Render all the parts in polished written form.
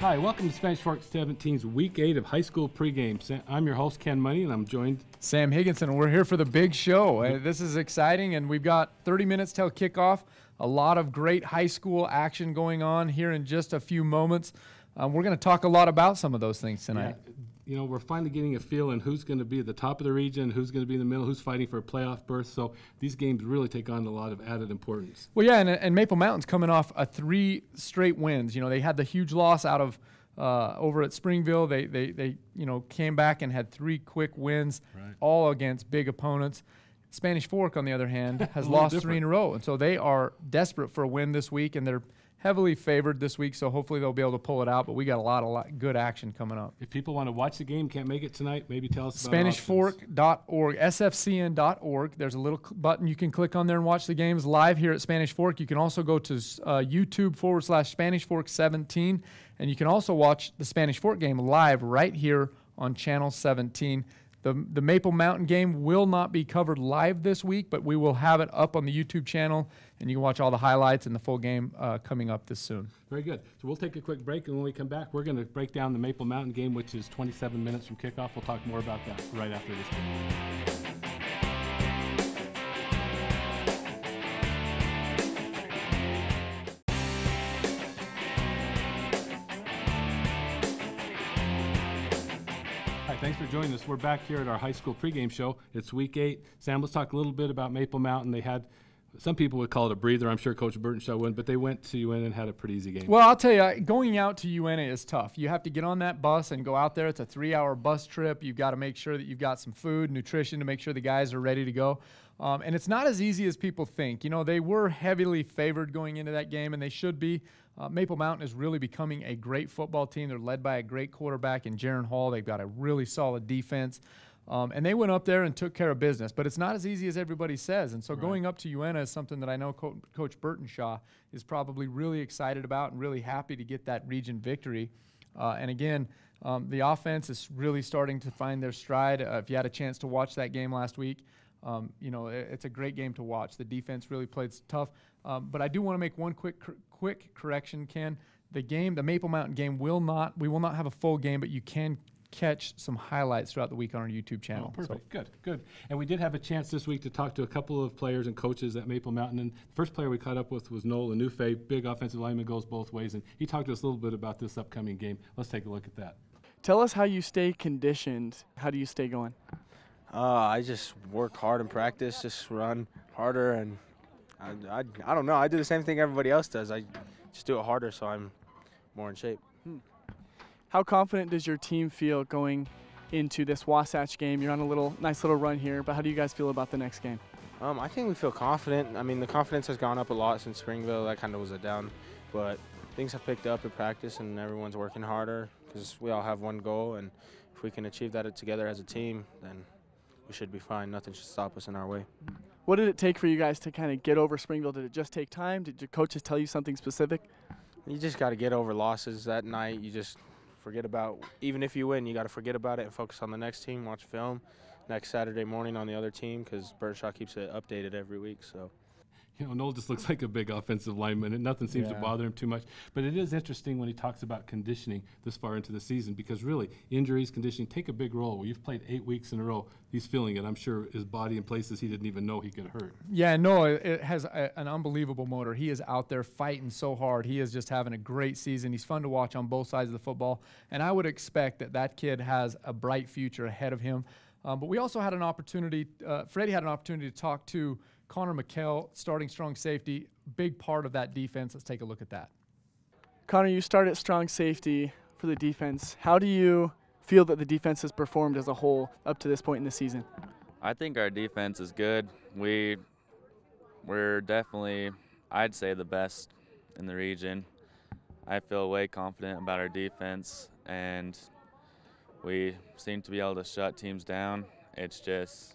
Hi, welcome to Spanish Fork 17's Week 8 of high school pregame. I'm your host, Ken Money, and I'm joined Sam Higginson. We're here for the big show. This is exciting, and we've got 30 minutes till kickoff. A lot of great high school action going on here in just a few moments. We're going to talk a lot about some of those things tonight. Yeah, you know, we're finally getting a feel in who's going to be at the top of the region, who's going to be in the middle, who's fighting for a playoff berth. So these games really take on a lot of added importance. Well, yeah, and Maple Mountain's coming off 3 straight wins. You know, they had the huge loss out of over at Springville. They came back and had 3 quick wins, all against big opponents. Spanish Fork, on the other hand, has lost 3 in a row, and so they are desperate for a win this week, and they're heavily favored this week, so hopefully they'll be able to pull it out, but we got a lot of good action coming up. If people want to watch the game, can't make it tonight, maybe tell us about SpanishFork.org, sfcn.org. There's a little button you can click on there and watch the games live here at Spanish Fork. You can also go to YouTube/Spanish Fork 17, and you can also watch the Spanish Fork game live right here on Channel 17. The Maple Mountain game will not be covered live this week, but we will have it up on the YouTube channel, and you can watch all the highlights and the full game coming up this soon. Very good. So we'll take a quick break, and when we come back, we're going to break down the Maple Mountain game, which is 27 minutes from kickoff. We'll talk more about that right after this break. Thanks for joining us. We're back here at our high school pregame show. It's week 8. Sam, let's talk a little bit about Maple Mountain. They had, some people would call it a breather. I'm sure Coach Burtonshaw wouldn't, but they went to UNA and had a pretty easy game. Well, I'll tell you, going out to UNA is tough. You have to get on that bus and go out there. It's a 3-hour bus trip. You've got to make sure that you've got some food, nutrition to make sure the guys are ready to go. And it's not as easy as people think. You know, they were heavily favored going into that game, and they should be. Maple Mountain is really becoming a great football team. They're led by a great quarterback in Jaron Hall. They've got a really solid defense. And they went up there and took care of business. But it's not as easy as everybody says. And so going up to UNA is something that I know Coach Burtonshaw is probably really excited about and really happy to get that region victory. And again, the offense is really starting to find their stride. If you had a chance to watch that game last week, you know, it's a great game to watch. The defense really played tough. But I do want to make one quick correction, Ken. The Maple Mountain game we will not have a full game, but you can catch some highlights throughout the week on our YouTube channel. Oh, perfect. So. Good. And we did have a chance this week to talk to a couple of players and coaches at Maple Mountain. And the first player we caught up with was Noel Anufe, big offensive lineman, goes both ways. And he talked to us a little bit about this upcoming game. Let's take a look at that. Tell us how you stay conditioned. How do you stay going? I just work hard in practice, just run harder, and I don't know. I do the same thing everybody else does. I just do it harder, so I'm more in shape. How confident does your team feel going into this Wasatch game? You're on a nice little run here, but how do you guys feel about the next game? I think we feel confident. I mean, the confidence has gone up a lot since Springville. That kind of was a down, but things have picked up in practice, and everyone's working harder because we all have one goal, and if we can achieve that together as a team, then we should be fine. Nothing should stop us in our way. What did it take for you guys to kind of get over Springville? Did it just take time? Did your coaches tell you something specific? You just got to get over losses that night. You just forget about, even if you win, you got to forget about it and focus on the next team, watch film next Saturday morning on the other team because Burtonshaw keeps it updated every week. So. You know, Noel just looks like a big offensive lineman, and nothing seems to bother him too much. But it is interesting when he talks about conditioning this far into the season because really, injuries, conditioning take a big role. Well, you've played 8 weeks in a row. He's feeling it. I'm sure his body in places he didn't even know he could hurt. Yeah, no, it has an unbelievable motor. He is out there fighting so hard. He is just having a great season. He's fun to watch on both sides of the football, and I would expect that kid has a bright future ahead of him. But we also had an opportunity, Freddie had an opportunity to talk to Connor McKell, starting strong safety, big part of that defense. Let's take a look at that. Connor, you start at strong safety for the defense. How do you feel that the defense has performed as a whole up to this point in the season? I think our defense is good. We're definitely, I'd say, the best in the region. I feel way confident about our defense, and we seem to be able to shut teams down. It's just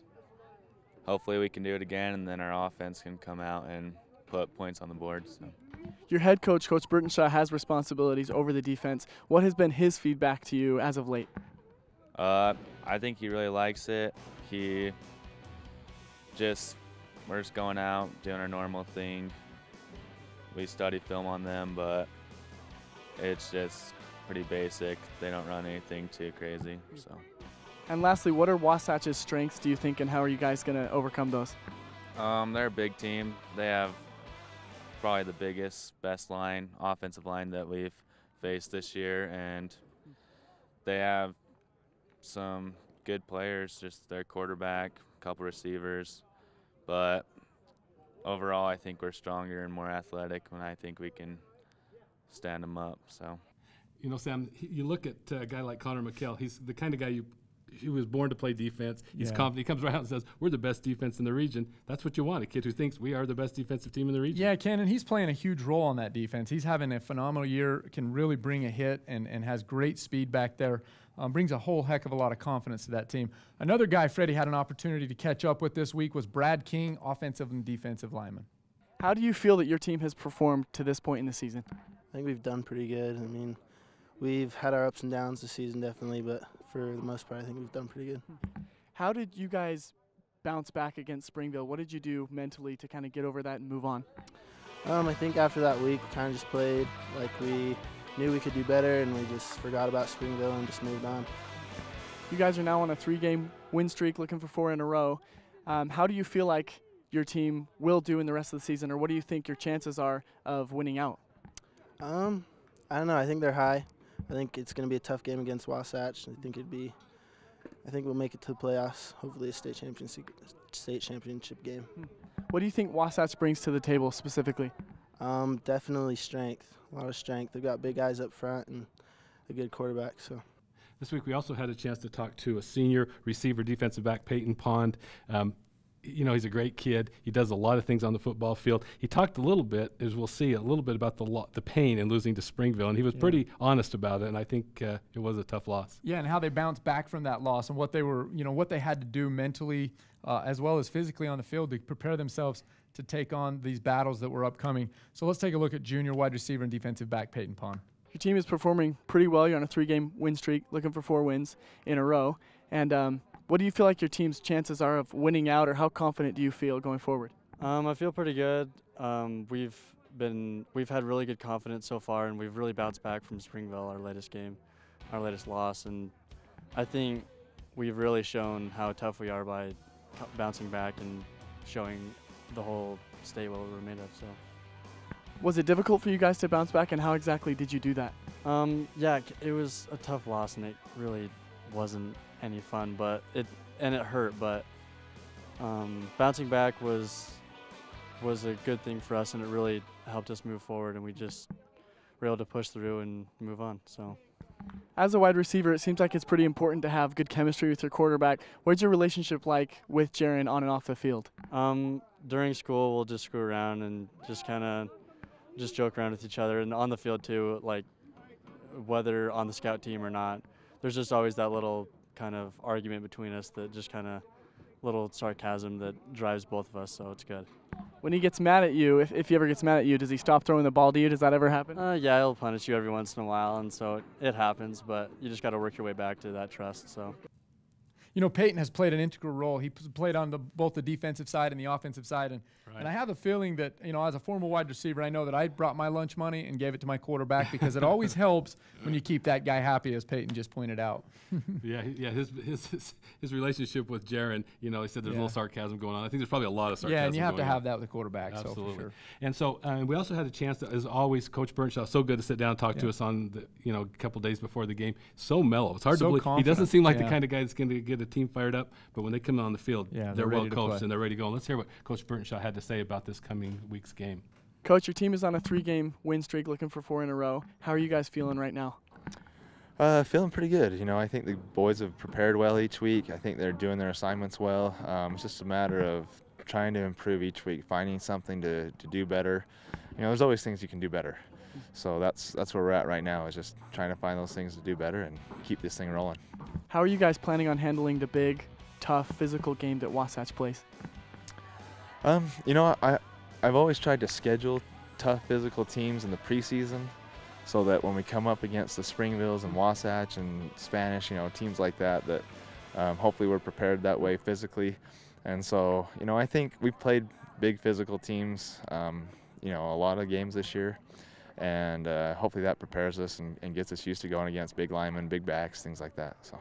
hopefully we can do it again, and then our offense can come out and put points on the board. So. Your head coach, Coach Burtonshaw, has responsibilities over the defense. What has been his feedback to you as of late? I think he really likes it. We're just going out, doing our normal thing. We study film on them, but it's just pretty basic. They don't run anything too crazy. So. And lastly, what are Wasatch's strengths, do you think, and how are you guys going to overcome those? They're a big team. They have probably the biggest, best offensive line that we've faced this year, and they have some good players, just their quarterback, a couple receivers, but overall I think we're stronger and more athletic, and I think we can stand them up. So, You know, Sam, you look at a guy like Connor McKell. He's the kind of guy he was born to play defense. He's confident. He comes right out and says, we're the best defense in the region. That's what you want, a kid who thinks we are the best defensive team in the region. Yeah, Ken, and he's playing a huge role on that defense. He's having a phenomenal year, can really bring a hit, and has great speed back there. Brings a whole heck of a lot of confidence to that team. Another guy Freddie had an opportunity to catch up with this week was Brad King, offensive and defensive lineman. How do you feel that your team has performed to this point in the season? I think we've done pretty good. I mean, we've had our ups and downs this season, definitely, but for the most part, I think we've done pretty good. How did you guys bounce back against Springville? What did you do mentally to kind of get over that and move on? I think after that week, we kind of just played like we knew we could do better, and we just forgot about Springville and just moved on. You guys are now on a 3-game win streak, looking for 4 in a row. How do you feel like your team will do in the rest of the season, or what do you think your chances are of winning out? I don't know. I think they're high. I think it's going to be a tough game against Wasatch. I think we'll make it to the playoffs. Hopefully, a state championship game. What do you think Wasatch brings to the table specifically? Definitely strength. A lot of strength. They've got big guys up front and a good quarterback. So. This week we also had a chance to talk to a senior receiver, defensive back, Peyton Pond. You know, he's a great kid. He does a lot of things on the football field. He talked a little bit, as we'll see, a little bit about the pain in losing to Springville, and he was pretty honest about it, and I think it was a tough loss. Yeah, and how they bounced back from that loss and what they were, what they had to do mentally as well as physically on the field to prepare themselves to take on these battles that were upcoming. So let's take a look at junior wide receiver and defensive back Peyton Pond. Your team is performing pretty well. You're on a 3-game win streak, looking for 4 wins in a row. And what do you feel like your team's chances are of winning out, or how confident do you feel going forward? I feel pretty good. We've had really good confidence so far, and we've really bounced back from Springville, our latest loss, and I think we've really shown how tough we are by bouncing back and showing the whole state what we're made of. So. Was it difficult for you guys to bounce back, and how exactly did you do that? Yeah, it was a tough loss, and it really wasn't any fun, but it hurt, but bouncing back was a good thing for us, and it really helped us move forward, and we just were able to push through and move on. So, as a wide receiver, it seems like it's pretty important to have good chemistry with your quarterback. What's your relationship like with Jaron on and off the field? During school, we'll just screw around and just kind of joke around with each other, and on the field too, like whether on the scout team or not, there's just always that little kind of argument between us, that just kind of little sarcasm that drives both of us, so it's good. When he gets mad at you, if he ever gets mad at you, does he stop throwing the ball to you? Does that ever happen? Yeah, he'll punish you every once in a while, and so it happens, but you just got to work your way back to that trust. So. Peyton has played an integral role. He played on both the defensive side and the offensive side. And I have a feeling that, as a former wide receiver, I know that I brought my lunch money and gave it to my quarterback, because it always helps when you keep that guy happy, as Peyton just pointed out. His relationship with Jaron, he said there's a little sarcasm going on. I think there's probably a lot of sarcasm. Yeah, and you have to have that with the quarterback. Absolutely. So for sure. And so we also had a chance to, as always, Coach Burnshall, so good to sit down and talk to us on the, a couple days before the game. So mellow. It's hard to believe. Confident. He doesn't seem like the kind of guy that's going to get a team fired up, but when they come on the field, they're well coached and they're ready to go. And let's hear what Coach Burnshall had to say about this coming week's game. Coach, your team is on a 3-game win streak, looking for 4 in a row. How are you guys feeling right now? Feeling pretty good. I think the boys have prepared well each week. I think they're doing their assignments well. It's just a matter of trying to improve each week, finding something to do better. There's always things you can do better. So that's where we're at right now, is just trying to find those things to do better and keep this thing rolling. How are you guys planning on handling the big, tough, physical game that Wasatch plays? I've always tried to schedule tough physical teams in the preseason, so that when we come up against the Springvilles and Wasatch and Spanish, teams like that, hopefully we're prepared that way physically. And so, I think we've played big physical teams, a lot of games this year. and hopefully that prepares us and gets us used to going against big linemen, big backs, things like that. So.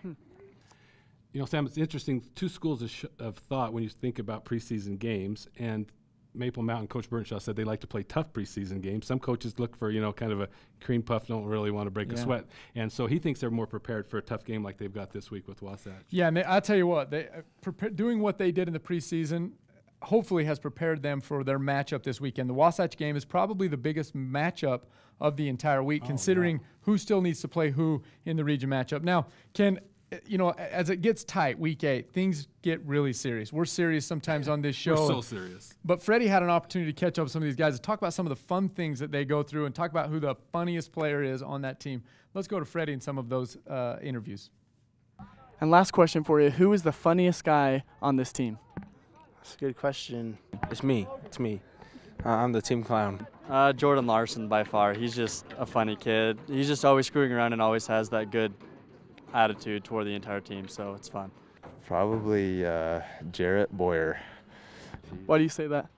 You know, Sam, it's interesting. Two schools of thought when you think about preseason games, and Maple Mountain Coach Burnshaw said they like to play tough preseason games. Some coaches look for, kind of a cream puff, don't really want to break a sweat. And so he thinks they're more prepared for a tough game like they've got this week with Wasatch. Yeah, and I'll tell you what, they doing what they did in the preseason hopefully has prepared them for their matchup this weekend. The Wasatch game is probably the biggest matchup of the entire week, considering who still needs to play who in the region matchup. Now, Ken, as it gets tight, week 8, things get really serious. We're serious sometimes on this show. We're so serious. But Freddie had an opportunity to catch up with some of these guys and talk about some of the fun things that they go through and talk about who the funniest player is on that team. Let's go to Freddie and some of those interviews. And last question for you, who is the funniest guy on this team? That's a good question. It's me. I'm the team clown. Jordan Larson by far. He's just a funny kid. He's just always screwing around and always has that good attitude toward the entire team, so it's fun. Probably Jarrett Boyer. Why do you say that?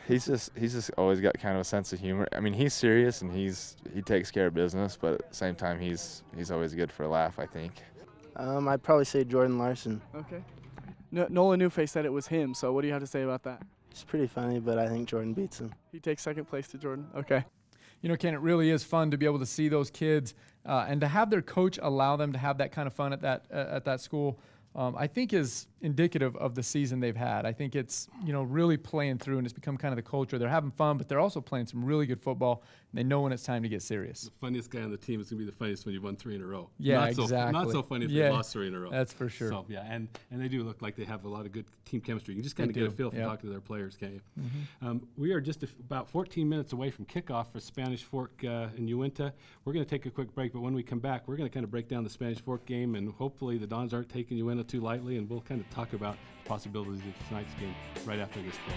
He's just always got kind of a sense of humor. I mean, he's serious and he takes care of business, but at the same time, he's always good for a laugh, I think. I'd probably say Jordan Larson. Okay. Nolan Newface said it was him, so what do you have to say about that? It's pretty funny, but I think Jordan beats him. He takes second place to Jordan. Okay. Ken, it really is fun to be able to see those kids and to have their coach allow them to have that kind of fun at that school. I think is indicative of the season they've had. I think it's, really playing through, and it's become kind of the culture. They're having fun, but they're also playing some really good football, and they know when it's time to get serious. The funniest guy on the team is going to be the funniest when you've won 3 in a row. Yeah, not exactly. Not so funny if you lost 3 in a row. That's for sure. So, yeah, and they do look like they have a lot of good team chemistry. You can just kind of get a feel from talking to their players, can't you? Mm-hmm. We are just about 14 minutes away from kickoff for Spanish Fork and Uinta. We're going to take a quick break, but when we come back, we're going to kind of break down the Spanish Fork game, and hopefully the Dons aren't taking Uinta too lightly, and we'll kind of talk about possibilities of tonight's game right after this break.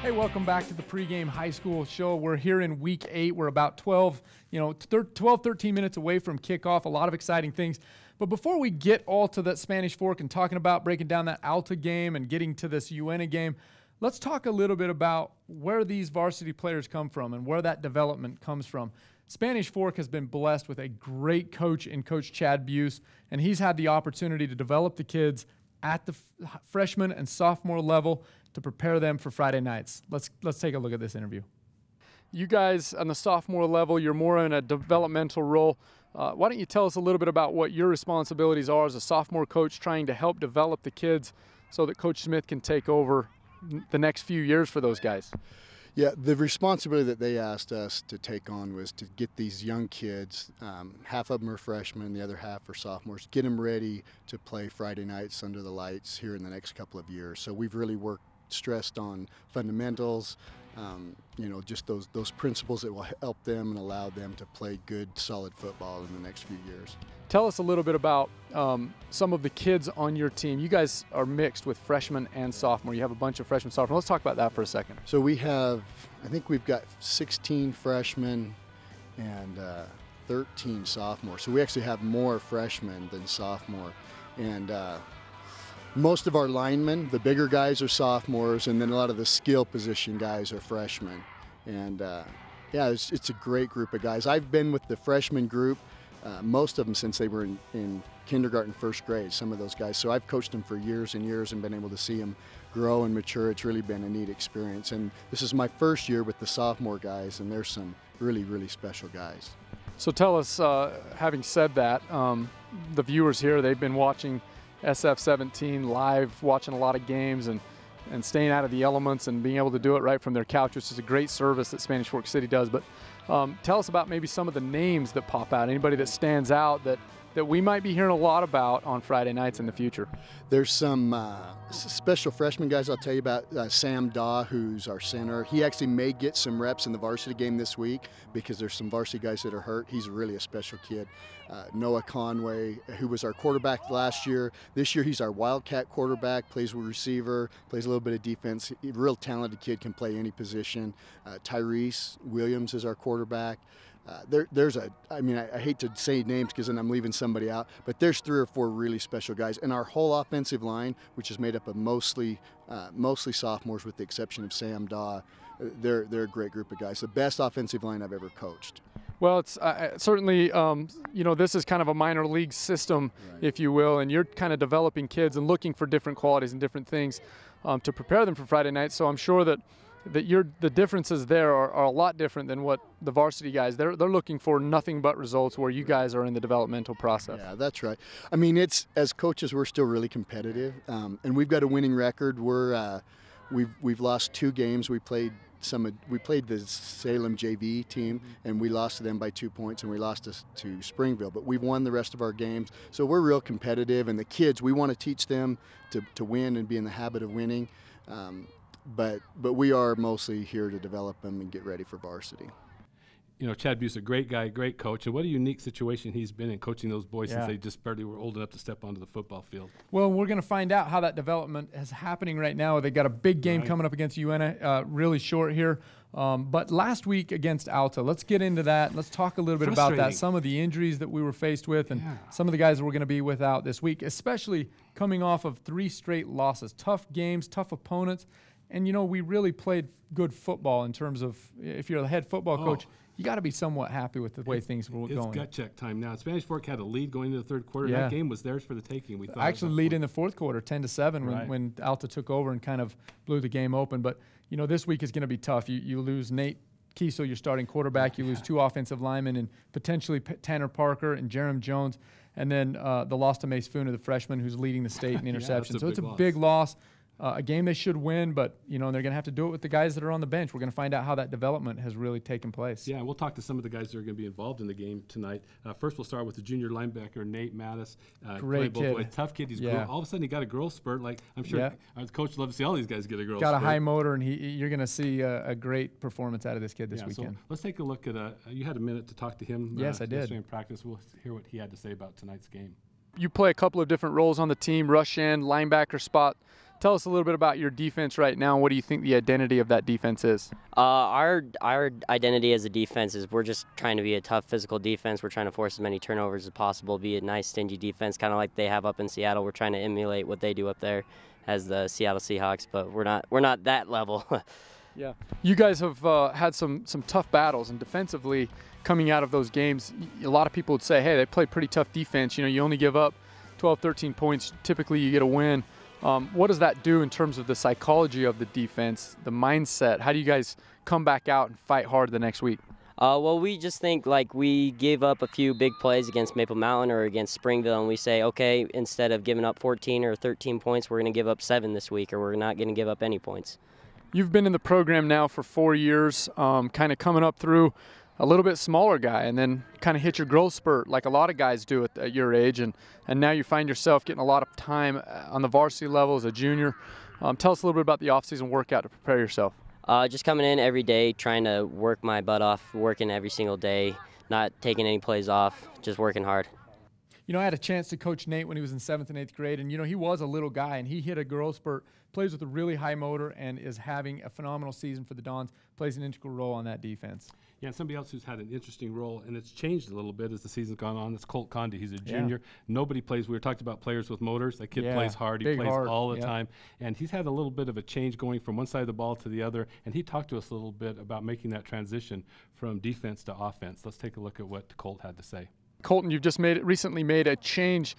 Hey, welcome back to the pregame high school show. We're here in week 8. We're about 12, 13 minutes away from kickoff. A lot of exciting things. But before we get all to that Spanish Fork and talking about breaking down that Alta game and getting to this Uinta game, let's talk a little bit about where these varsity players come from and where that development comes from. Spanish Fork has been blessed with a great coach in Coach Chad Buse, and he's had the opportunity to develop the kids at the freshman and sophomore level to prepare them for Friday nights. Let's take a look at this interview. You guys on the sophomore level, you're more in a developmental role. Why don't you tell us a little bit about what your responsibilities are as a sophomore coach trying to help develop the kids so that Coach Smith can take over the next few years for those guys? Yeah, the responsibility that they asked us to take on was to get these young kids, half of them are freshmen, the other half are sophomores, get them ready to play Friday nights under the lights here in the next couple of years. So we've really stressed on fundamentals, just those principles that will help them and allow them to play good, solid football in the next few years. Tell us a little bit about some of the kids on your team. You guys are mixed with freshmen and sophomore. You have a bunch of freshmen, sophomore. Let's talk about that for a second. So I think we've got 16 freshmen and 13 sophomores. So we actually have more freshmen than sophomore. And most of our linemen, the bigger guys, are sophomores, and then a lot of the skill position guys are freshmen. And it's a great group of guys. I've been with the freshman group, most of them since they were in kindergarten, first grade, some of those guys. So I've coached them for years and years and been able to see them grow and mature. It's really been a neat experience. And this is my first year with the sophomore guys, and there's some really, really special guys. So tell us, having said that, the viewers here, they've been watching SF-17 live, watching a lot of games and staying out of the elements and being able to do it right from their couch, which is a great service that Spanish Fork City does. But tell us about maybe some of the names that pop out, anybody that stands out that we might be hearing a lot about on Friday nights in the future. There's some special freshman guys I'll tell you about. Sam Daw, who's our center. He actually may get some reps in the varsity game this week because there's some varsity guys that are hurt. He's really a special kid. Noah Conway, who was our quarterback last year. This year he's our Wildcat quarterback, plays with receiver, plays a little bit of defense. Real talented kid, can play any position. Tyrese Williams is our quarterback. I hate to say names because then I'm leaving somebody out, but there's 3 or 4 really special guys. And our whole offensive line, which is made up of mostly sophomores with the exception of Sam Daw, they're a great group of guys. The best offensive line I've ever coached. Well, it's certainly, this is kind of a minor league system, right, if you will, and you're kind of developing kids and looking for different qualities and different things to prepare them for Friday night. So I'm sure that the differences there are a lot different than what the varsity guys, they're looking for nothing but results, where you guys are in the developmental process. Yeah, that's right. I mean, as coaches, we're still really competitive, and we've got a winning record. We've lost 2 games. We played the Salem JV team, and we lost to them by 2 points, and we lost to Springville. But we've won the rest of our games, so we're real competitive. And the kids, we want to teach them to win and be in the habit of winning. But we are mostly here to develop them and get ready for varsity. Chad Buse, a great guy, great coach, and what a unique situation he's been in coaching those boys since they just barely were old enough to step onto the football field. Well, we're going to find out how that development is happening right now. They got a big game coming up against UNA, really short here. But last week against Alta, let's get into that. Let's talk a little bit about that, some of the injuries that we were faced with, and some of the guys that we're going to be without this week, especially coming off of 3 straight losses. Tough games, tough opponents. And, we really played good football in terms of, if you're the head football coach, you got to be somewhat happy with the way things were going. It's gut check time now. Spanish Fork had a lead going into the 3rd quarter. Yeah. That game was theirs for the taking. We thought actually lead in the 4th quarter, 10-7, when Alta took over and kind of blew the game open. But, this week is going to be tough. You lose Nate Kiesel, your starting quarterback. You lose 2 offensive linemen and potentially Tanner Parker and Jerem Jones. And then the loss to Mace Funa, the freshman who's leading the state in interceptions. So it's a big loss. A game they should win, but they're going to have to do it with the guys that are on the bench. We're going to find out how that development has really taken place. Yeah, we'll talk to some of the guys that are going to be involved in the game tonight. First, we'll start with the junior linebacker, Nate Mattis. Great kid. Both tough kid. He's all of a sudden he got a growth spurt. Like, I'm sure our coach would love to see all these guys get a growth spurt. Got a high motor, and you're going to see a great performance out of this kid this weekend. So let's take a look at you had a minute to talk to him. Yes, I did. In practice. We'll hear what he had to say about tonight's game. You play a couple of different roles on the team, rush end, linebacker spot. Tell us a little bit about your defense right now. What do you think the identity of that defense is? Our identity as a defense is we're just trying to be a tough physical defense. We're trying to force as many turnovers as possible, be a nice stingy defense, kind of like they have up in Seattle. We're trying to emulate what they do up there as the Seattle Seahawks, but we're not that level. Yeah, you guys have had some tough battles, and defensively coming out of those games, a lot of people would say, hey, they play pretty tough defense. You only give up 12, 13 points. Typically, you get a win. What does that do in terms of the psychology of the defense, the mindset? How do you guys come back out and fight hard the next week? Well, we just think like we gave up a few big plays against Maple Mountain or against Springville, and we say, okay, instead of giving up 14 or 13 points, we're going to give up 7 this week, or we're not going to give up any points. You've been in the program now for 4 years, kind of coming up through a little bit smaller guy and then kind of hit your growth spurt like a lot of guys do at your age, and now you find yourself getting a lot of time on the varsity level as a junior. Tell us a little bit about the off-season workout to prepare yourself. Just coming in every day, trying to work my butt off, working every single day, not taking any plays off, just working hard. I had a chance to coach Nate when he was in 7th and 8th grade, and, he was a little guy, and he hit a growth spurt, plays with a really high motor, and is having a phenomenal season for the Dons, plays an integral role on that defense. Yeah, and somebody else who's had an interesting role, and it's changed a little bit as the season's gone on, is Colt Condi. He's a junior. Nobody plays. We were talking about players with motors. That kid plays hard. He plays all the time. And he's had a little bit of a change going from one side of the ball to the other, and he talked to us a little bit about making that transition from defense to offense. Let's take a look at what Colt had to say. Colton, you've just recently made a change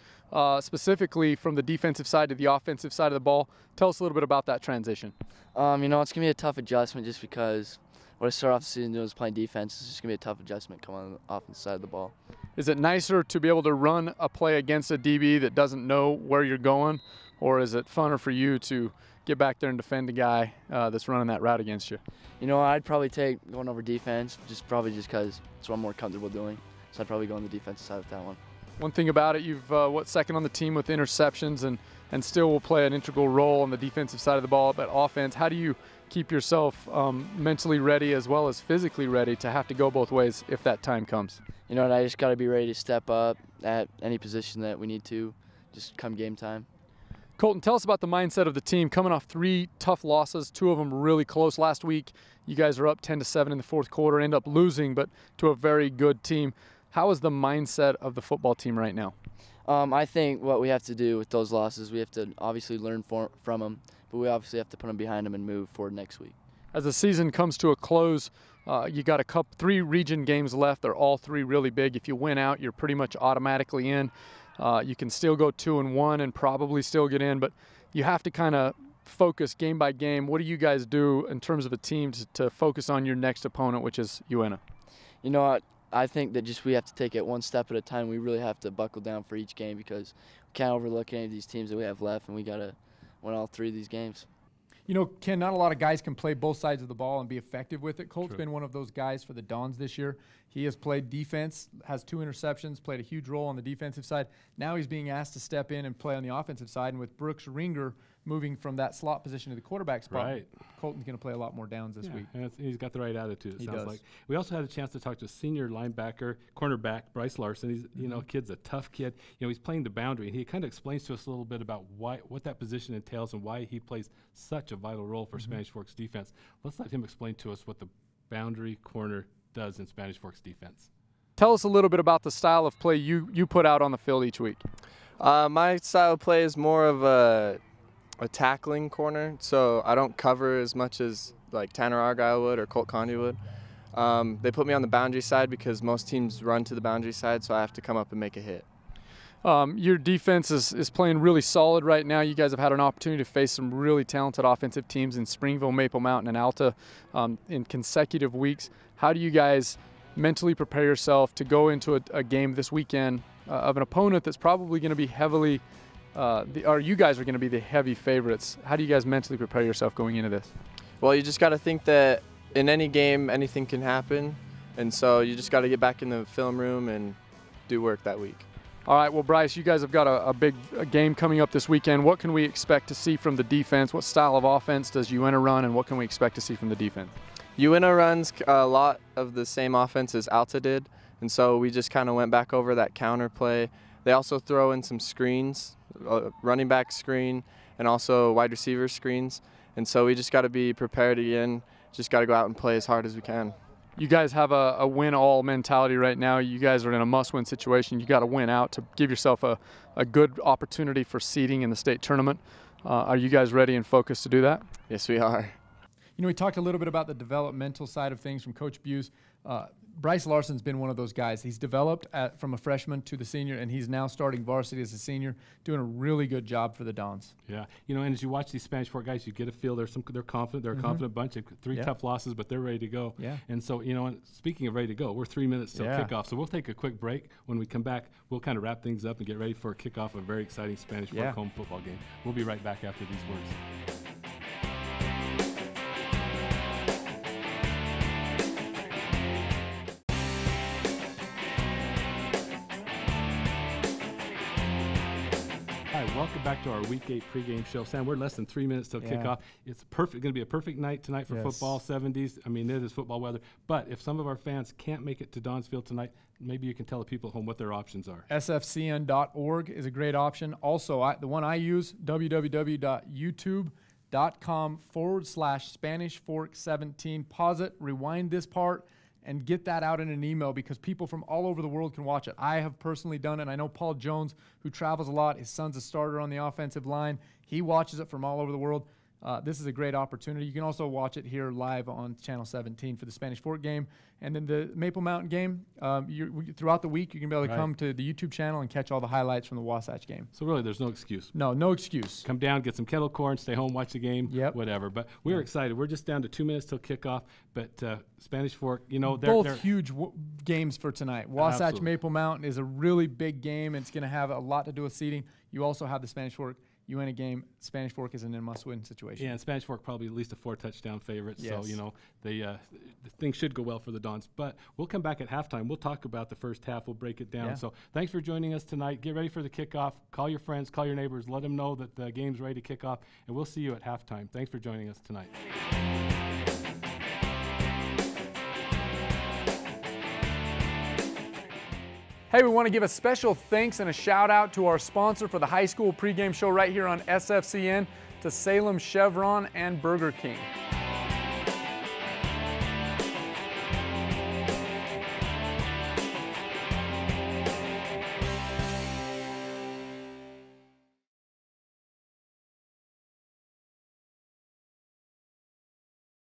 specifically from the defensive side to the offensive side of the ball. Tell us a little bit about that transition. It's going to be a tough adjustment just because what I started off the season doing was playing defense. It's just going to be a tough adjustment coming on the offensive side of the ball. Is it nicer to be able to run a play against a DB that doesn't know where you're going, or is it funner for you to get back there and defend the guy that's running that route against you? I'd probably take going over defense, just because it's what I'm more comfortable doing. So I'd probably go on the defensive side with that one. One thing about it, you've second on the team with interceptions and still will play an integral role on the defensive side of the ball. But offense, how do you keep yourself mentally ready as well as physically ready to have to go both ways if that time comes? I just got to be ready to step up at any position that we need to, just come game time. Colton, tell us about the mindset of the team coming off 3 tough losses, 2 of them really close last week. You guys are up 10-7 in the fourth quarter, end up losing, but to a very good team. How is the mindset of the football team right now? I think what we have to do with those losses, we have to obviously learn from them, but we obviously have to put them behind them and move forward next week. As the season comes to a close, you got 3 region games left. They're all 3 really big. If you win out, you're pretty much automatically in. You can still go 2-1 and probably still get in, but you have to kind of focus game by game. What do you guys do in terms of a team to focus on your next opponent, which is UNA? You know what? I think that just we have to take it one step at a time. We really have to buckle down for each game because we can't overlook any of these teams that we have left, and we got to win all 3 of these games. You know, Ken, not a lot of guys can play both sides of the ball and be effective with it. Colt's been one of those guys for the Dons this year. He has played defense, has 2 interceptions, played a huge role on the defensive side. Now he's being asked to step in and play on the offensive side, and with Brooks Ringer moving from that slot position to the quarterback spot, Colton's going to play a lot more downs this week. And he's got the right attitude, it sounds does. like. We also had a chance to talk to senior cornerback Bryce Larson. He's, you know, kid's a tough kid. You know, he's playing the boundary, and he kind of explains to us a little bit about what that position entails and why he plays such a vital role for Spanish Fork's defense. Let's let him explain to us what the boundary corner does in Spanish Fork's defense. Tell us a little bit about the style of play you put out on the field each week. My style of play is more of a tackling corner, so I don't cover as much as like Tanner Argyle would or Colt Condi would. They put me on the boundary side because most teams run to the boundary side, so I have to come up and make a hit. Your defense is playing really solid right now. You guys have had an opportunity to face some really talented offensive teams in Springville, Maple Mountain, and Alta in consecutive weeks. How do you guys mentally prepare yourself to go into a game this weekend of an opponent that's probably going to be heavily you guys are going to be the heavy favorites? How do you guys mentally prepare yourself going into this? Well, you just got to think that in any game, anything can happen, and so you just got to get back in the film room and do work that week. All right, well, Bryce, you guys have got a big game coming up this weekend. What can we expect to see from the defense? What style of offense does UNA run, and what can we expect to see from the defense? UNA runs a lot of the same offense as Alta did, and so we just kind of went back over that counter play. They also throw in some screens, running back screen, and also wide receiver screens. And so we just got to be prepared again. Just got to go out and play as hard as we can. You guys have a win-all mentality right now. You guys are in a must-win situation. You got to win out to give yourself a good opportunity for seeding in the state tournament. Are you guys ready and focused to do that? Yes, we are. You know, we talked a little bit about the developmental side of things from Coach Buse. Bryce Larson's been one of those guys. He's developed from a freshman to the senior, and he's now starting varsity as a senior, doing a really good job for the Dons. Yeah, you know, and as you watch these Spanish Fork guys, you get a feel they're confident. They're a confident bunch. They've 3 tough losses, but they're ready to go. Yeah. And so, you know, and speaking of ready to go, we're 3 minutes till kickoff. So we'll take a quick break. When we come back, we'll kind of wrap things up and get ready for a kickoff of a very exciting Spanish Fork home football game. We'll be right back after these words. Welcome back to our Week 8 pregame show. Sam, we're less than 3 minutes till kickoff. It's going to be a perfect night tonight for football, 70s. I mean, it is football weather. But if some of our fans can't make it to Donsfield tonight, maybe you can tell the people at home what their options are. sfcn.org is a great option. Also, the one I use, www.youtube.com/Spanish Fork 17. Pause it, rewind this part, and get that out in an email because people from all over the world can watch it. I have personally done it, and I know Paul Jones, who travels a lot, his son's a starter on the offensive line. He watches it from all over the world. This is a great opportunity. You can also watch it here live on Channel 17 for the Spanish Fork game. And then the Maple Mountain game, throughout the week, you can be able to come to the YouTube channel and catch all the highlights from the Wasatch game. So really, there's no excuse. No excuse. Come down, get some kettle corn, stay home, watch the game, whatever. But we're excited. We're just down to 2 minutes till kickoff. But Spanish Fork, you know, they're huge games for tonight. Wasatch Maple Mountain is a really big game, and it's going to have a lot to do with seeding. You also have the Spanish Fork UNA game. Spanish Fork is in a must-win situation. Yeah, and Spanish Fork probably at least a 4-touchdown favorite. So, you know, the things should go well for the Dons. But we'll come back at halftime. We'll talk about the first half. We'll break it down. Yeah. So thanks for joining us tonight. Get ready for the kickoff. Call your friends. Call your neighbors. Let them know that the game's ready to kick off. And we'll see you at halftime. Thanks for joining us tonight. Hey, we want to give a special thanks and a shout out to our sponsor for the high school pregame show right here on SFCN, to Salem Chevron and Burger King.